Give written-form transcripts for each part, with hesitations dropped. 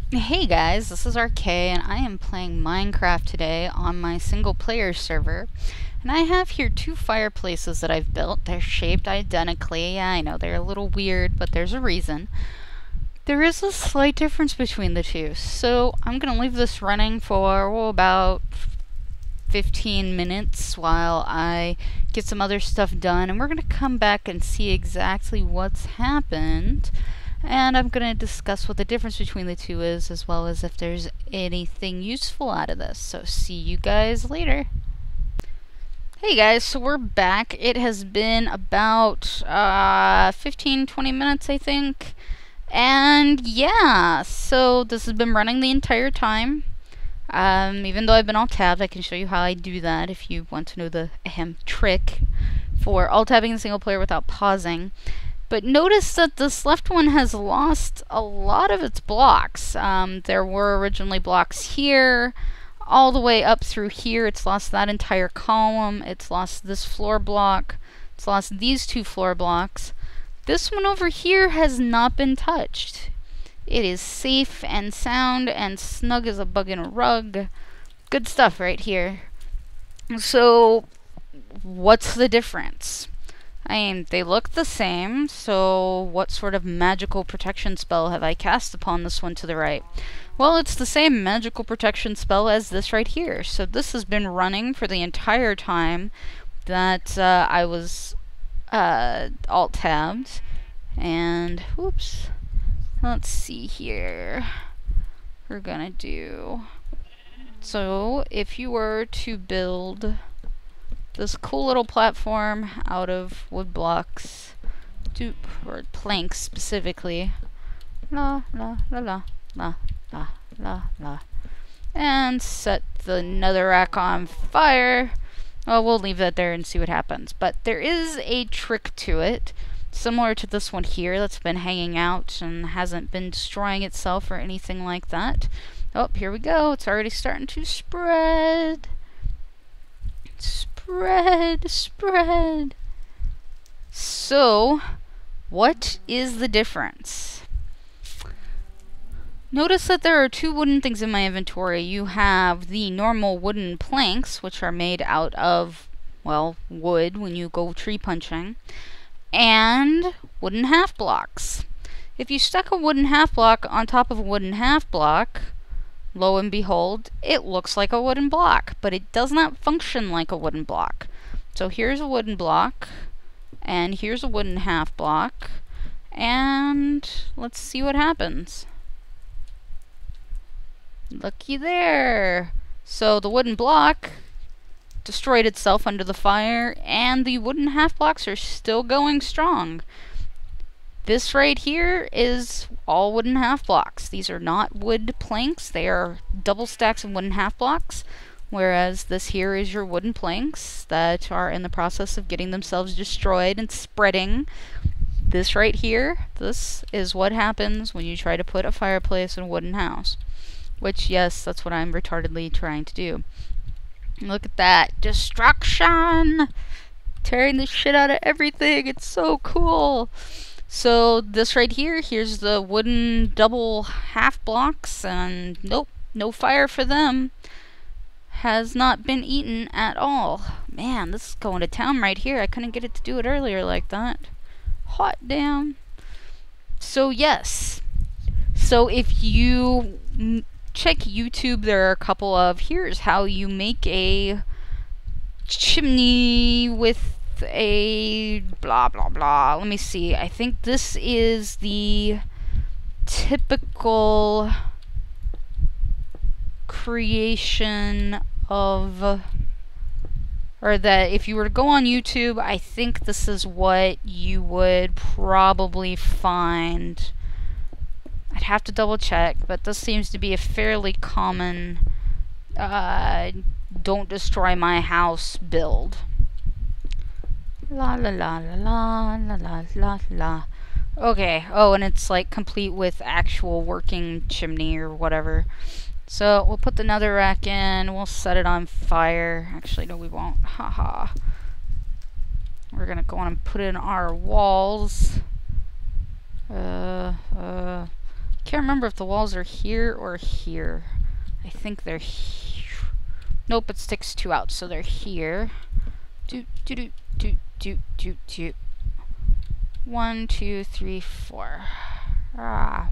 Hey guys, this is RK and I am playing Minecraft today on my single player server. And I have here two fireplaces that I've built. They're shaped identically. Yeah, I know they're a little weird, but there's a reason. There is a slight difference between the two. So I'm going to leave this running for about 15 minutes while I get some other stuff done. And we're going to come back and see exactly what's happened. And I'm going to discuss what the difference between the two is, as well as if there's anything useful out of this. So see you guys later. Hey guys, so we're back. It has been about 15-20 minutes, I think. And yeah, so this has been running the entire time. Even though I've been alt-tabbed, I can show you how I do that if you want to know the trick for alt-tabbing in single player without pausing. But notice that this left one has lost a lot of its blocks. There were originally blocks here, all the way up through here. It's lost that entire column. It's lost this floor block. It's lost these two floor blocks. This one over here has not been touched. It is safe and sound and snug as a bug in a rug. Good stuff right here. So, what's the difference? I mean, they look the same, so what sort of magical protection spell have I cast upon this one to the right? Well, it's the same magical protection spell as this right here. So this has been running for the entire time that I was alt-tabbed. And, whoops. Let's see here. We're gonna do... So, if you were to build this cool little platform out of wood blocks, or planks specifically. La la la la la la la la. And set the netherrack on fire. Well, we'll leave that there and see what happens. But there is a trick to it, similar to this one here that's been hanging out and hasn't been destroying itself or anything like that. Oh, here we go. It's already starting to spread. Spread. So, what is the difference? Notice that there are two wooden things in my inventory. You have the normal wooden planks, which are made out of, well, wood when you go tree punching, and wooden half blocks. If you stuck a wooden half block on top of a wooden half block, lo and behold, it looks like a wooden block, but it does not function like a wooden block. So here's a wooden block, and here's a wooden half block, and let's see what happens. Looky there! So the wooden block destroyed itself under the fire, and the wooden half blocks are still going strong. This right here is all wooden half blocks. These are not wood planks. They are double stacks of wooden half blocks, whereas this here is your wooden planks that are in the process of getting themselves destroyed and spreading. This right here, this is what happens when you try to put a fireplace in a wooden house. Which, yes, that's what I'm retardedly trying to do. Look at that. Destruction! Tearing the shit out of everything. It's so cool. So this right here, here's the wooden double half blocks, and nope, no fire for them. Has not been eaten at all. Man, this is going to town right here. I couldn't get it to do it earlier like that. Hot damn. So yes. So if you check YouTube, there are a couple of, here's how you make a chimney with a blah blah blah. Let me see. I think this is the typical creation of, or that if you were to go on YouTube, I think this is what you would probably find. I'd have to double check, but this seems to be a fairly common don't destroy my house build. La la la la la la la la. Okay, oh, and it's like complete with actual working chimney or whatever. So we'll put the netherrack in, we'll set it on fire. Actually, no, we won't. Haha. We're gonna go on and put in our walls. Can't remember if the walls are here or here. I think they're here. Nope, it sticks 2 out, so they're here. Doot, doot, doot, doot, doot, doot. 1, 2, 3, 4.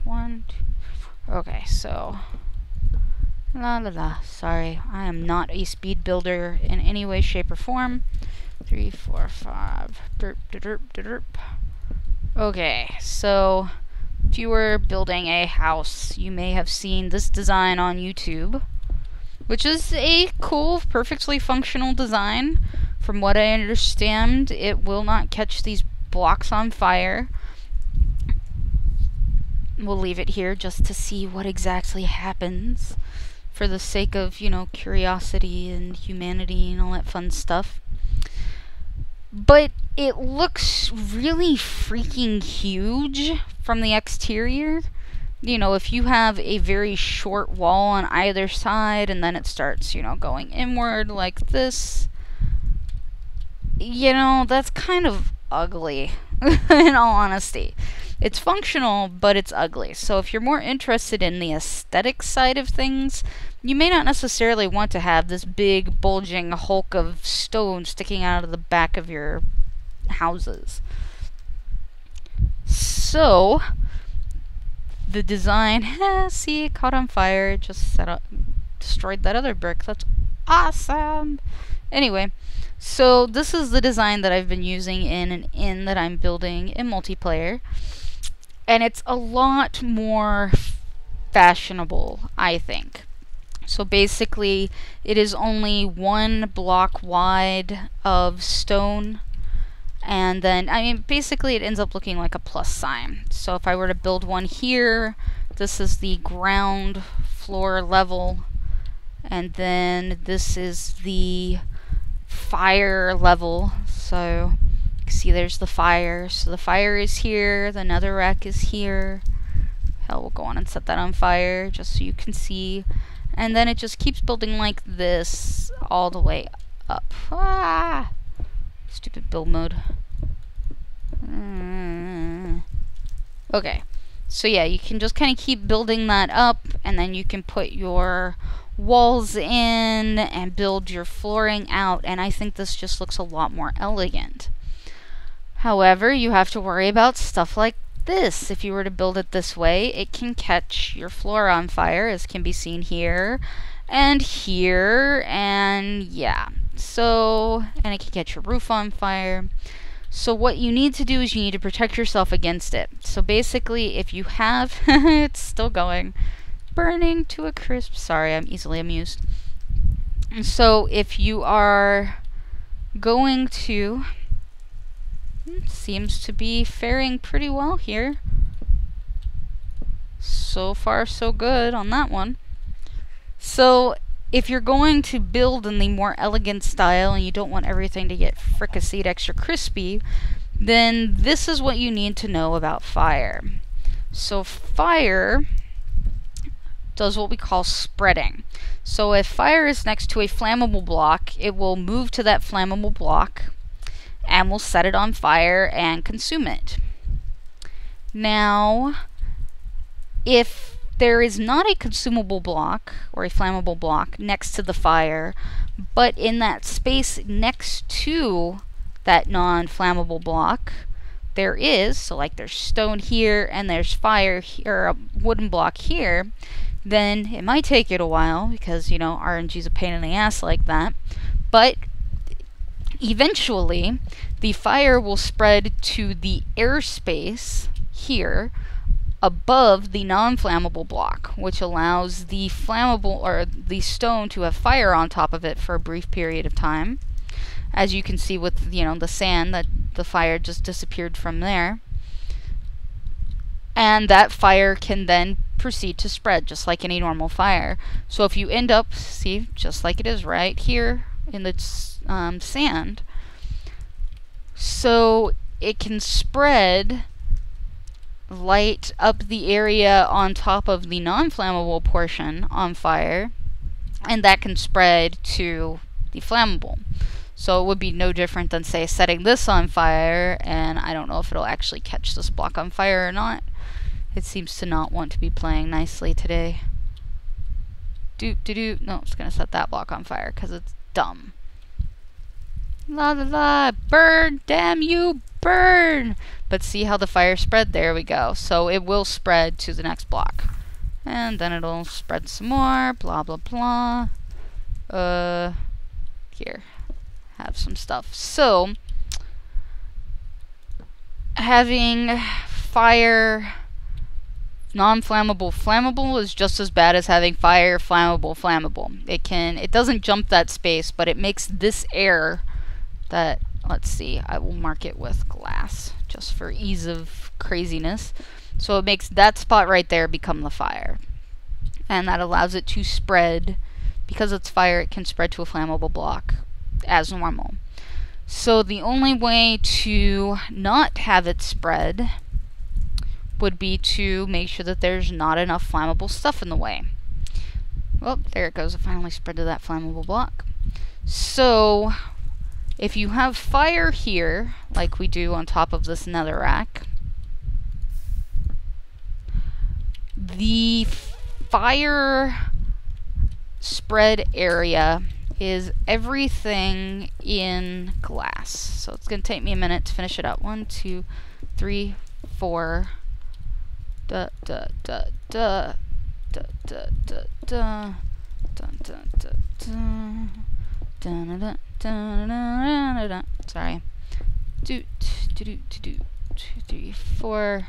1, 2. Okay, so la la la. Sorry, I am not a speed builder in any way, shape, or form. 3, 4, 5. Derp, derp, derp. Okay, so if you were building a house, you may have seen this design on YouTube, which is a cool, perfectly functional design. From what I understand, it will not catch these blocks on fire. We'll leave it here just to see what exactly happens for the sake of, you know, curiosity and humanity and all that fun stuff. But it looks really freaking huge from the exterior. You know, if you have a very short wall on either side and then it starts, you know, going inward like this, you know, that's kind of ugly, in all honesty. It's functional, but it's ugly. So if you're more interested in the aesthetic side of things, you may not necessarily want to have this big, bulging hulk of stone sticking out of the back of your houses. So, the design, see, it caught on fire. It just destroyed that other brick. That's awesome! Anyway, so this is the design that I've been using in an inn that I'm building in multiplayer. And it's a lot more fashionable, I think. So basically, it is only 1 block wide of stone. And then, I mean, basically it ends up looking like a plus sign. So if I were to build one here, this is the ground floor level. And then this is the fire level. So see, there's the fire. So the fire is here, the netherrack is here. Hell, we'll go on and set that on fire just so you can see. And then it just keeps building like this all the way up. Ah! Stupid build mode. Okay, so yeah, you can just kind of keep building that up, and then you can put your walls in and build your flooring out, and I think this just looks a lot more elegant. However, you have to worry about stuff like this. If you were to build it this way, it can catch your floor on fire, as can be seen here, and yeah. So, and it can catch your roof on fire. So what you need to do is you need to protect yourself against it. So basically, if you have, it's still going, burning to a crisp. Sorry, I'm easily amused. So if you are going to, seems to be faring pretty well here. So far, so good on that one. So if you're going to build in the more elegant style and you don't want everything to get fricasseed extra crispy, then this is what you need to know about fire. So fire does what we call spreading. So if fire is next to a flammable block, it will move to that flammable block and will set it on fire and consume it. Now, if there is not a consumable block or a flammable block next to the fire, but in that space next to that non-flammable block there is, so like there's stone here and there's fire here, a wooden block here, then it might take it a while because, you know, RNG's a pain in the ass like that, but eventually the fire will spread to the airspace here above the non-flammable block, which allows the flammable or the stone to have fire on top of it for a brief period of time. As you can see with, you know, the sand, that the fire just disappeared from there. And that fire can then proceed to spread just like any normal fire. So if you end up, see, just like it is right here in the sand, so it can spread light up the area on top of the non-flammable portion on fire, and that can spread to the flammable. So it would be no different than, say, setting this on fire, and I don't know if it'll actually catch this block on fire or not. It seems to not want to be playing nicely today. No, it's gonna set that block on fire because it's dumb. La la la, burn, damn you, burn! But see how the fire spread? There we go. So it will spread to the next block. And then it'll spread some more, blah blah blah. Here, have some stuff. So, having fire non-flammable flammable is just as bad as having fire flammable flammable. It doesn't jump that space, but it makes this air that, let's see, I will mark it with glass just for ease of craziness. So it makes that spot right there become the fire. And that allows it to spread. Because it's fire, it can spread to a flammable block as normal. So the only way to not have it spread would be to make sure that there's not enough flammable stuff in the way. Well, there it goes. It finally spread to that flammable block. So if you have fire here, like we do on top of this netherrack, the fire spread area is everything in glass. So it's going to take me a minute to finish it up. 1, 2, 3, 4. Da da da da da da da da da da da da. Sorry. 2, 3, 4.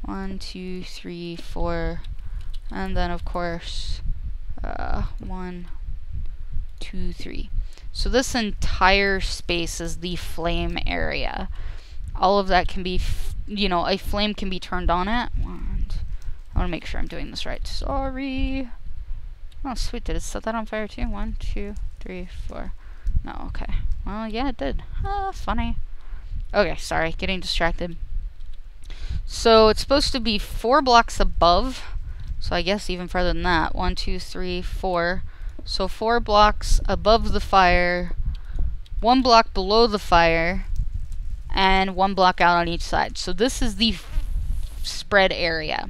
1, 2, 3, 4, and then of course 1, 2, 3. So this entire space is the flame area. All of that can be, a flame can be turned on at. I want to make sure I'm doing this right. Sorry. Oh, sweet. Did it set that on fire too? 1, 2, 3, 4. No, okay. Well, yeah, it did. Funny. Okay, sorry. Getting distracted. So it's supposed to be 4 blocks above. So I guess even further than that. 1, 2, 3, 4. So 4 blocks above the fire. 1 block below the fire. And 1 block out on each side. So this is the spread area.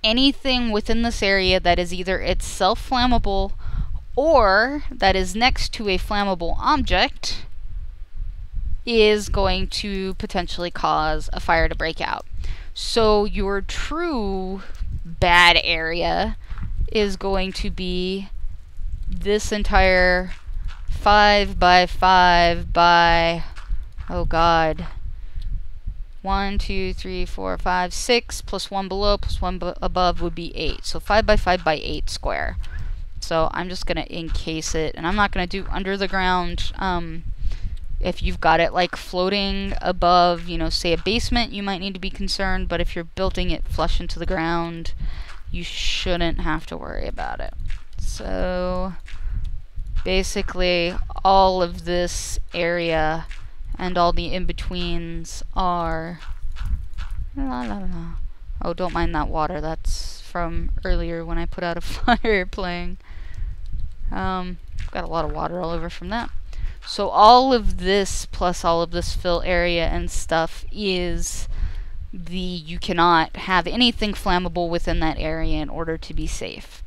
Anything within this area that is either itself flammable or that is next to a flammable object is going to potentially cause a fire to break out. So your true bad area is going to be this entire 5 by 5 by, oh god, 1, 2, 3, 4, 5, 6 plus 1 below plus 1 above would be 8. So 5 by 5 by 8 square. So I'm just going to encase it, and I'm not going to do under the ground. If you've got it like floating above, say a basement, you might need to be concerned, but if you're building it flush into the ground, you shouldn't have to worry about it. So basically all of this area and all the in-betweens are oh, don't mind that water, that's from earlier when I put out a fire playing. Got a lot of water all over from that. So all of this plus all of this fill area and stuff is you cannot have anything flammable within that area in order to be safe.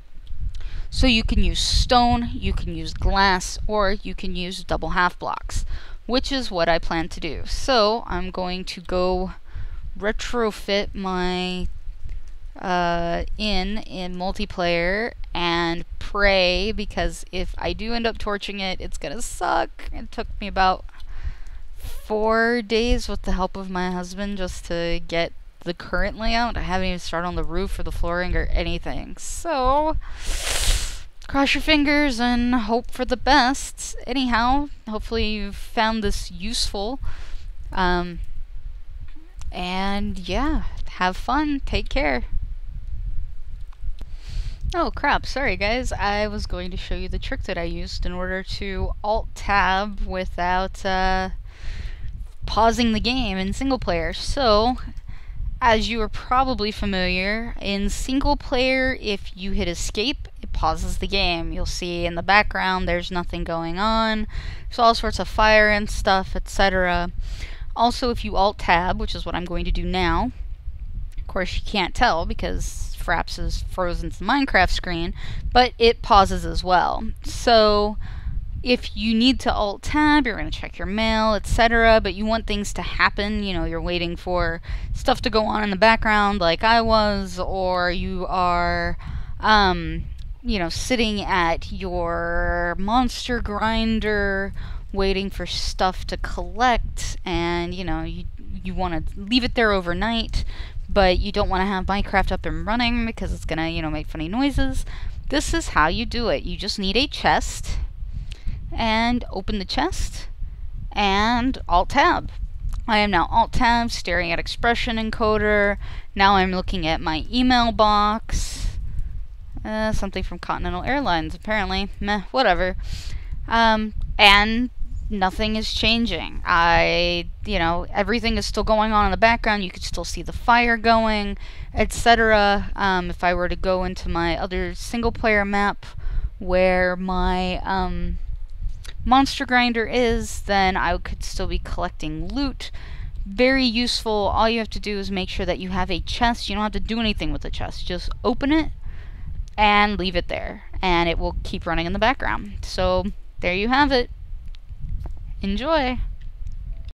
So you can use stone, you can use glass, or you can use double half blocks, which is what I plan to do. So I'm going to go retrofit my in multiplayer and pray, because if I do end up torching it, it's gonna suck. It took me about 4 days with the help of my husband just to get the current layout. I haven't even started on the roof or the flooring or anything. So cross your fingers and hope for the best. Anyhow, hopefully you've found this useful. And yeah, have fun. Take care. Oh crap, sorry guys, I was going to show you the trick that I used in order to alt-tab without pausing the game in single player. So, as you are probably familiar, in single player, if you hit escape, it pauses the game. You'll see in the background there's nothing going on, there's all sorts of fire and stuff, etc. Also, if you alt-tab, which is what I'm going to do now, Of course, you can't tell because Fraps is frozen to the Minecraft screen, but it pauses as well. So if you need to Alt-Tab, you're going to check your mail, etc., but you want things to happen, you know, you're waiting for stuff to go on in the background like I was, or you are, you know, sitting at your monster grinder waiting for stuff to collect, and, you know, you want to leave it there overnight, but you don't want to have Minecraft up and running because it's going to, you know, make funny noises. This is how you do it. You just need a chest, and open the chest, and Alt-Tab. I am now Alt-Tab, staring at expression encoder. Now I'm looking at my email box. Something from Continental Airlines, apparently. Meh, whatever. And nothing is changing. You know, everything is still going on in the background. You could still see the fire going, etc. If I were to go into my other single player map where my monster grinder is, then I could still be collecting loot. Very useful. All you have to do is make sure that you have a chest. You don't have to do anything with the chest. Just open it and leave it there, and it will keep running in the background. So there you have it. Enjoy!